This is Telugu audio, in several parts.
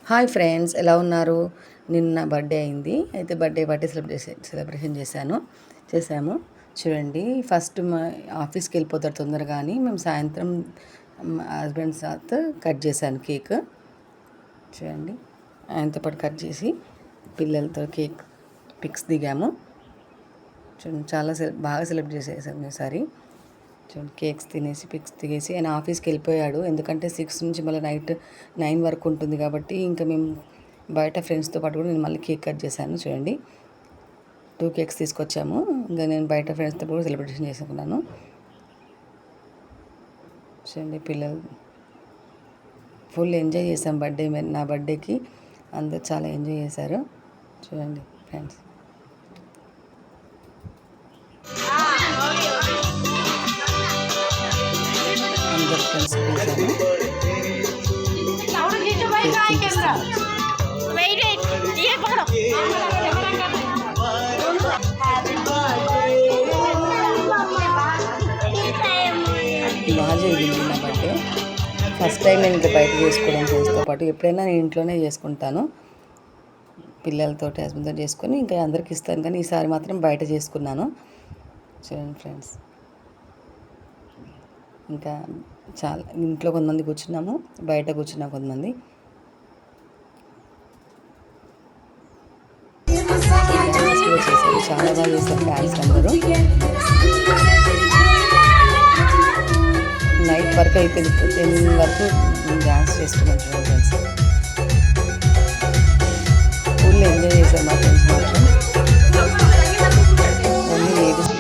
హాయ్ ఫ్రెండ్స్, ఎలా ఉన్నారు? నిన్న బర్త్డే అయింది. అయితే బర్త్డే సెలబ్రేషన్ చేసాము. చూడండి, ఫస్ట్ మా ఆఫీస్కి వెళ్ళిపోతారు తొందరగా అని మేము సాయంత్రం మా హస్బెండ్ సాత్ కట్ చేశాను కేక్. చూడండి, ఆయనతో పాటు కట్ చేసి పిల్లలతో కేక్ పిక్స్ దిగాము. చూడండి, చాలా బాగా సెలబ్రేట్ చేసాము ఈసారి. చూడండి, కేక్స్ తినేసి పిక్స్ దిగేసి ఆయన ఆఫీస్కి వెళ్ళిపోయాడు. ఎందుకంటే 6 నుంచి మళ్ళీ నైట్ 9 వరకు ఉంటుంది కాబట్టి ఇంకా మేము బయట ఫ్రెండ్స్తో పాటు కూడా నేను మళ్ళీ కేక్ కట్ చేశాను. చూడండి, 2 కేక్స్ తీసుకొచ్చాము. ఇంకా నేను బయట ఫ్రెండ్స్తో కూడా సెలబ్రేషన్ చేసుకున్నాను. చూడండి, పిల్లలు ఫుల్ ఎంజాయ్ చేసాం నా బర్త్డేకి. అందరూ చాలా ఎంజాయ్ చేశారు. చూడండి ఫ్రెండ్స్, అందరు ఫ్రెండ్స్ పిలిచాను. బాగా జరిగింది నా బర్త్డే. ఫస్ట్ టైం నేను ఇంకా బయట చేసుకోవడం ఫ్రెండ్స్తో పాటు. ఎప్పుడైనా నేను ఇంట్లోనే చేసుకుంటాను, పిల్లలతో హస్బెండ్తో చేసుకొని ఇంకా అందరికి ఇస్తాను. కానీ ఈసారి మాత్రం బయట చేసుకున్నాను. చూడండి ఫ్రెండ్స్, ఇంకా చాలా ఇంట్లో కొంతమంది కూర్చున్నాము, బయట కూర్చున్నాము కొంతమంది. చేశారు, చాలా బాగా చేశారు డ్యాన్స్ అందరూ. నైట్ వరకు అయిపోయింది, 10 వరకు డ్యాన్స్ చేసుకున్నాం. చూడండి ఫ్రెండ్స్, ఫుల్ ఎంజాయ్ చేశారు మా ఫ్రెండ్స్ మాత్రం. ఓన్లీ లేడీస్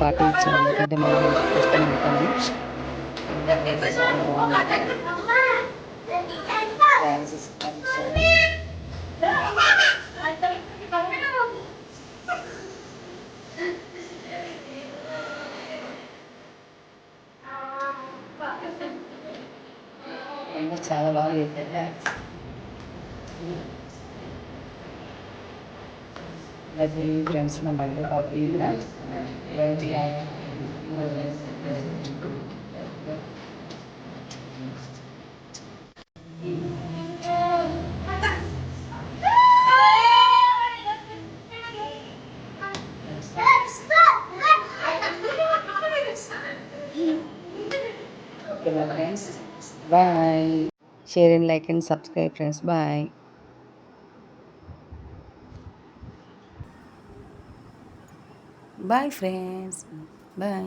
పార్టీ ఇచ్చాము, ఎందుకంటే మనం కష్టం ఉంటామని. చాలా బాగా చేశారు. ఫ్రెండ్స్ నా birthday party friends. Bye. Share and like and subscribe, friends. Bye. Bye, friends. Bye.